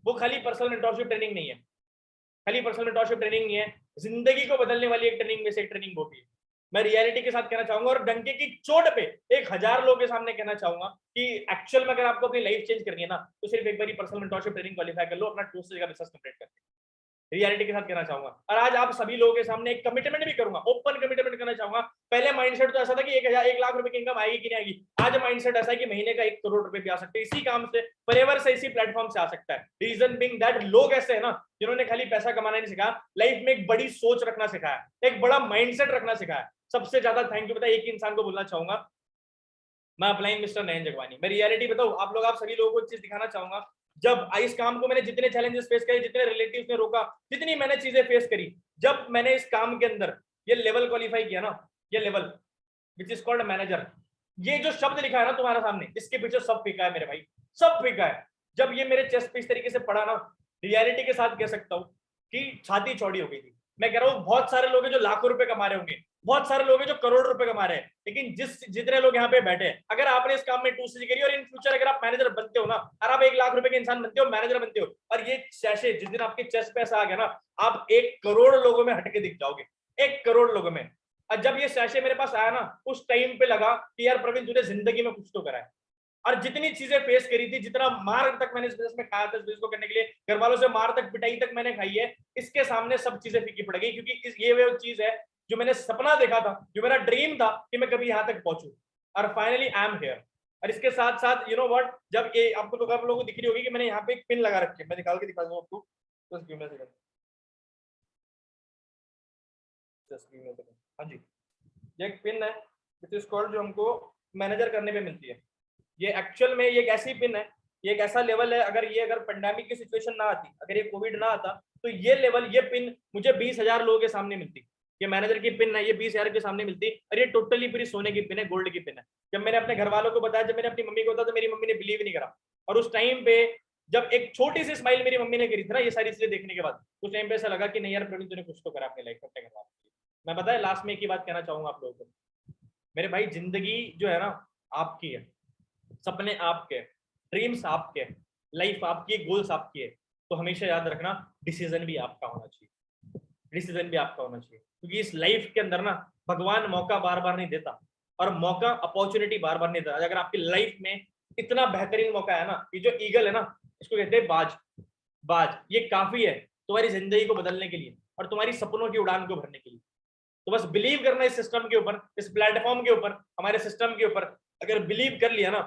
वो खाली पर्सनल मेंटरशिप ट्रेनिंग नहीं है, खाली पर्सनल मेंटरशिप ट्रेनिंग नहीं है, जिंदगी को बदलने वाली एक ट्रेनिंग में से एक ट्रेनिंग वो भी है। मैं रियलिटी के साथ कहना चाहूंगा और डंके की चोट पे 1000 लोगों के सामने कहना चाहूंगा कि एक्चुअल में अगर आपको अपनी लाइफ चेंज करनी है ना, तो सिर्फ एक बार पर्सनल मेंटरशिप ट्रेनिंग क्वालिफाई कर लो, अपना 2 स्टेज का बिजनेस कंप्लीट करके। रियलिटी के साथ कहना चाहूंगा। और आज आप सभी लोगों के सामने एक कमिटमेंट भी करूंगा, ओपन कमिटमेंट करना चाहूंगा। पहले माइंडसेट तो ऐसा था कि 1 लाख रुपए की इनकम आएगी कि नहीं आएगी। आज माइंडसेट ऐसा है कि महीने का 1 करोड़ रुपए भी आ सकते हैं इसी काम से, फॉरएवर से, इसी प्लेटफॉर्म से आ सकता है। रीजन बिंग दैट लोग ऐसे है ना जिन्होंने खाली पैसा कमाना नहीं सिखाया, लाइफ में एक बड़ी सोच रखना सिखाया, एक बड़ा माइंडसेट रखना सिखाया। सबसे ज्यादा थैंक यू पता है एक इंसान को बोलना चाहूंगा, मैं अपलाइन मिस्टर नयन जगवानी। मैं रियलिटी बताऊं आप सभी लोगों को एक चीज दिखाना चाहूंगा। जब इस काम को मैंने जितने चैलेंजेस फेस करे, जितने रिलेटिव्स ने रोका, जितनी मैंने चीजें फेस करी, जब मैंने इस काम के अंदर ये लेवल क्वालिफाई किया ना, ये level which is called manager, ये जो शब्द लिखा है ना तुम्हारे सामने, इसके पीछे सब फीका है मेरे भाई, सब फीका है। जब ये मेरे चेस्ट पे इस तरीके से पड़ा ना, रियलिटी के साथ कह सकता हूँ कि छाती चौड़ी हो गई थी। मैं कह रहा हूँ बहुत सारे लोग हैं जो लाखों रुपए कमा रहे होंगे, बहुत सारे लोग हैं जो करोड़ रुपए कमा रहे हैं, लेकिन जितने लोग यहाँ पे बैठे हैं, अगर आपने इस काम में 2 स्टेज करी और इन फ्यूचर अगर आप मैनेजर बनते हो ना, और आप 1 लाख रुपए के इंसान बनते हो, मैनेजर बनते हो, और ये शैशे जिस दिन आपके चेस्ट पे ऐसा आ गया ना, आप 1 करोड़ लोगों में हटके दिख जाओगे, 1 करोड़ लोगों में। और जब ये शैशे मेरे पास आया ना, उस टाइम पे लगा कि यार प्रवीण तूने जिंदगी में कुछ तो करा है। और जितनी चीजें फेस करी थी, जितना मार तक मैंने इस बिजनेस में खाया था, इस बिजनेस को करने के लिए घर वालों से मार तक, पिटाई तक मैंने खाई है, इसके सामने सब चीजें फीकी पड़ गई। क्योंकि ये वो चीज है जो मैंने सपना देखा था, जो मेरा ड्रीम था कि मैं कभी यहाँ तक पहुंचूं, और फाइनली आई एम हियर। और इसके साथ साथ यू नो व्हाट, जब ये आपको तो आप लोगों को दिख रही होगी कि मैंने यहाँ पे एक पिन लगा रखी है, मैं निकाल के दिखा दूंगा आपको, बस give me a second, just give me a second. हाँ जी, ये एक पिन है विच इज कॉल्ड, जो हमको मैनेजर करने पे मिलती है। ये एक्चुअल में ये एक ऐसी पिन है, ये एक ऐसा लेवल है, अगर पेंडेमिक की सिचुएशन ना आती, अगर ये कोविड ना आता, तो ये लेवल, ये पिन मुझे 20,000 लोगों के सामने मिलती। ये मैनेजर की पिन है, ये 20,000 के सामने मिलती, और ये टोटली पूरी सोने की पिन है, गोल्ड की पिन है। जब मैंने अपने घर वालों को बताया, जब मैंने अपनी मम्मी को बताया, तो मेरी मम्मी ने बिलीव नहीं करा। और उस टाइम पे जब एक छोटी सी स्माइल मेरी मम्मी ने करी थी ना, ये सारी चीजें देखने के बाद, उस टाइम पे ऐसा लगा कि नहीं यार प्रवीण, तूने कुछ तो करा अपनी लाइफ में अपने घर वालों के लिए। मैं बताया लास्ट में एक ही बात कहना चाहूंगा आप लोगों को, मेरे भाई, जिंदगी जो है ना आपकी है, सपने आपके, ड्रीम्स आपके, लाइफ आपकी, गोल्स आपकी है, तो हमेशा याद रखना डिसीजन भी आपका होना चाहिए, डिसीजन भी आपका होना चाहिए। क्योंकि इस लाइफ के अंदर ना भगवान मौका बार बार नहीं देता, और मौका, अपॉर्चुनिटी बार बार नहीं देता। अगर आपकी लाइफ में इतना बेहतरीन मौका है ना, ये जो ईगल है ना, इसको कहते हैं बाज, बाज, ये काफी है तुम्हारी जिंदगी को बदलने के लिए और तुम्हारी सपनों की उड़ान को भरने के लिए। तो बस बिलीव करना इस सिस्टम के ऊपर, इस प्लेटफॉर्म के ऊपर, हमारे सिस्टम के ऊपर। अगर बिलीव कर लिया ना,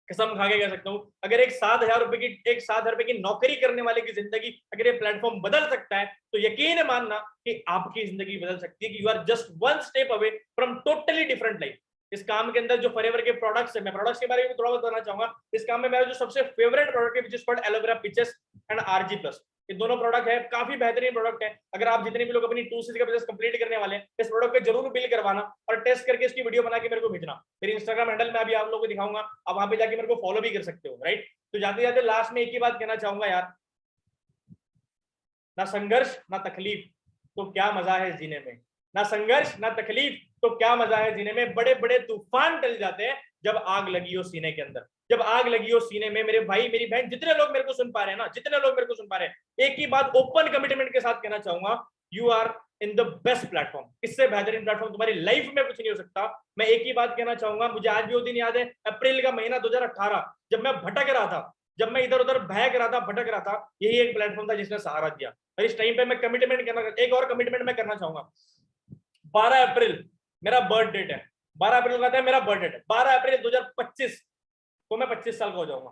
कसम खा के कह सकता हूं, अगर एक 7,000 रुपए की नौकरी करने वाले की जिंदगी अगर ये प्लेटफॉर्म बदल सकता है, तो यकीन मानना कि आपकी जिंदगी बदल सकती है, कि you are just 1 step away from totally different life. इस काम के अंदर जो फॉरएवर के प्रोडक्ट्स है, मैं प्रोडक्ट्स के बारे में थोड़ा बताना चाहूंगा। इस काम में मेरा जो सबसे फेवरेट प्रोडक्ट है, which is called aloe vera peaches and RG plus. ये दोनों प्रोडक्ट है, काफी बेहतरीन प्रोडक्ट है। अगर आप जितने भी लोग अपनी 2 सीसी का बिजनेस कंप्लीट करने वाले हैं, इस प्रोडक्ट पे जरूर बिल करवाना और टेस्ट करके इसकी वीडियो बना के मेरे को भेजना। मेरी इंस्टाग्राम हैंडल में अभी आप लोगों को दिखाऊंगा, आप वहां पे जाके मेरे को फॉलो भी कर सकते हो, राइट। तो जाते जाते लास्ट में एक ही बात कहना चाहूंगा यार, ना संघर्ष ना तकलीफ तो क्या मजा है जीने में, ना संघर्ष ना तकलीफ तो क्या मजा है जीने में। बड़े बड़े तूफान टल जाते हैं जब आग लगी हो सीने के अंदर, जब आग लगी हो सीने में। मेरे भाई मेरी बहन, जितने लोग मेरे को सुन पा रहे हैं ना, जितने लोग मेरे को सुन पा रहे हैं, एक ही बात ओपन कमिटमेंट के साथ कहना चाहूंगा, you are in the best platform. इससे बेहतरीन प्लेटफॉर्म तुम्हारी लाइफ में कुछ नहीं हो सकता। मैं एक ही बात कहना चाहूंगा, मुझे आज भी वो दिन याद है, अप्रैल का महीना 2018, जब मैं भटक रहा था, जब मैं इधर उधर बहक रहा था, भटक रहा था, यही एक प्लेटफॉर्म था जिसने सहारा दिया। और इस टाइम पे मैं कमिटमेंट करना, एक और कमिटमेंट मैं करना चाहूंगा। 12 अप्रैल मेरा बर्थ डेट है, 12 अप्रैल का है मेरा बर्थ डेट है। 12 अप्रैल 2025 को मैं 25 साल का हो जाऊंगा।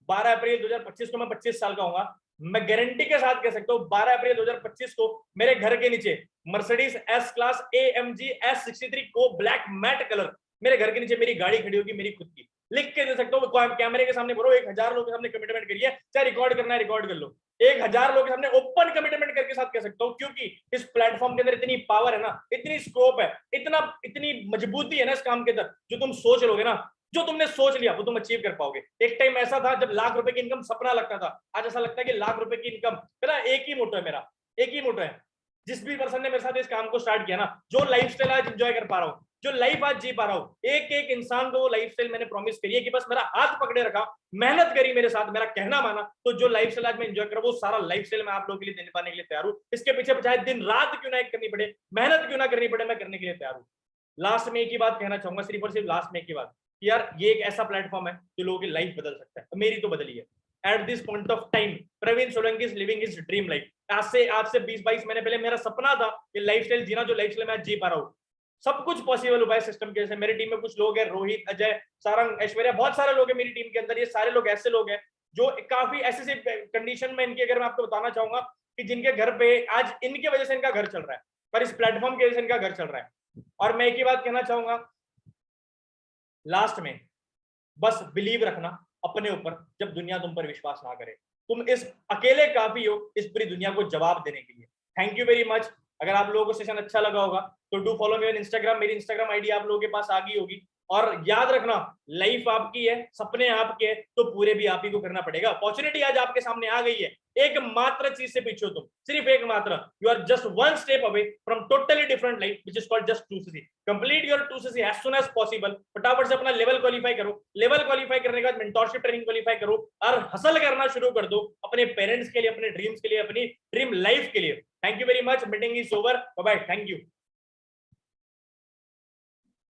12 अप्रैल 2025 को मैं 25 साल का होऊंगा। मैं गारंटी के साथ कह सकता हूँ 12 अप्रैल 2025 को मेरे घर के नीचे Mercedes S class AMG S63 को ब्लैक मैट कलर, मेरे घर के नीचे मेरी गाड़ी खड़ी होगी, मेरी खुद की। लिख के दे सकता हूँ, कैमरे के सामने बोलो, 1000 लोगों के सामने कमिटमेंट करिए, चाहे रिकॉर्ड करना है रिकॉर्ड कर लो। 1000 लोगों के सामने ओपन कमिटमेंट करके साथ कह सकता हूँ, क्योंकि इस प्लेटफॉर्म के अंदर इतनी पावर है ना, इतनी स्कोप है, इतनी मजबूती है ना इस काम के अंदर। जो तुम सोच लोगे ना, जो तुमने सोच लिया वो तुम अचीव कर पाओगे। एक टाइम ऐसा था जब लाख रुपए की इनकम सपना लगता था, आज ऐसा लगता है कि लाख रुपए की इनकम मेरा एक ही मोटो है, मेरा एक ही मोटो है। जिस भी पर्सन ने मेरे साथ इस काम को स्टार्ट किया ना, जो लाइफस्टाइल आज एंजॉय कर पा रहा हूँ, जो लाइफ आज जी पा रहा हूँ, एक एक इंसान को वो लाइफस्टाइल मैंने प्रॉमिस करी है कि बस मेरा हाथ पकड़े रखा, मेहनत करी मेरे साथ, मेरा कहना माना, तो जो लाइफस्टाइल आज मैं एंजॉय कर रहा हूँ, वो सारा लाइफस्टाइल मैं आप लोगों के लिए देने पाने के लिए तैयार हूँ। इसके पीछे चाहे दिन रात क्यों ना करनी पड़े, मेहनत क्यों ना करनी पड़े, मैं करने के लिए तैयार हूँ। लास्ट में एक ही बात कहना चाहूंगा, सिर्फ और सिर्फ लास्ट में एक ही बात, कि यार ये एक ऐसा प्लेटफॉर्म है जो लोगों की लाइफ बदल सकता है। मेरी तो बदली है। At this point of time Praveen Solanki is living his dream life. आज से 20-22 महीने पहले मेरा सपना था कि लाइफस्टाइल जीना जो लाइफस्टाइल मैं आज जी पा रहा हूँ। सब कुछ पॉसिबल हुआ है सिस्टम के जैसे। मेरी टीम में कुछ लोग हैं, रोहित, अजय, सारंग, ऐश्वर्या, बहुत सारे लोग हैं मेरी टीम के अंदर। ये सारे लोग ऐसे लोग हैं जो काफी ऐसे कंडीशन में इनके, अगर मैं आपको बताना चाहूंगा कि जिनके घर पे आज इनकी वजह से इनका घर चल रहा है, पर इस प्लेटफॉर्म की वजह से इनका घर चल रहा है। और मैं एक ही बात कहना चाहूंगा लास्ट में, बस बिलीव रखना अपने ऊपर जब दुनिया तुम पर विश्वास ना करे। तुम इस अकेले काफी हो इस पूरी दुनिया को जवाब देने के लिए। Thank you very much. अगर आप लोगों को सेशन अच्छा लगा होगा तो do follow me on Instagram. मेरी इंस्टाग्राम आईडी आप लोगों के पास आ गई होगी। और याद रखना, लाइफ आपकी है, सपने आपके हैं, तो पूरे भी आप ही को करना पड़ेगा। अपॉर्चुनिटी आज आपके सामने आ गई है, एक मात्र चीज से पीछे हो तुम, सिर्फ एक मात्र। You are just one step away from totally different life which is called just 2cc। Complete your 2cc as soon as possible. फटाफट से अपना लेवल क्वालिफाई करो। लेवल क्वालिफाई करने के बाद मेंटोरशिप ट्रेनिंग क्वालिफाई करो और हसल करना शुरू कर दो अपने पेरेंट्स के लिए, अपने ड्रीम्स के लिए, अपनी ड्रीम लाइफ के लिए। Thank you very much. Meeting is over. Bye bye. Thank you.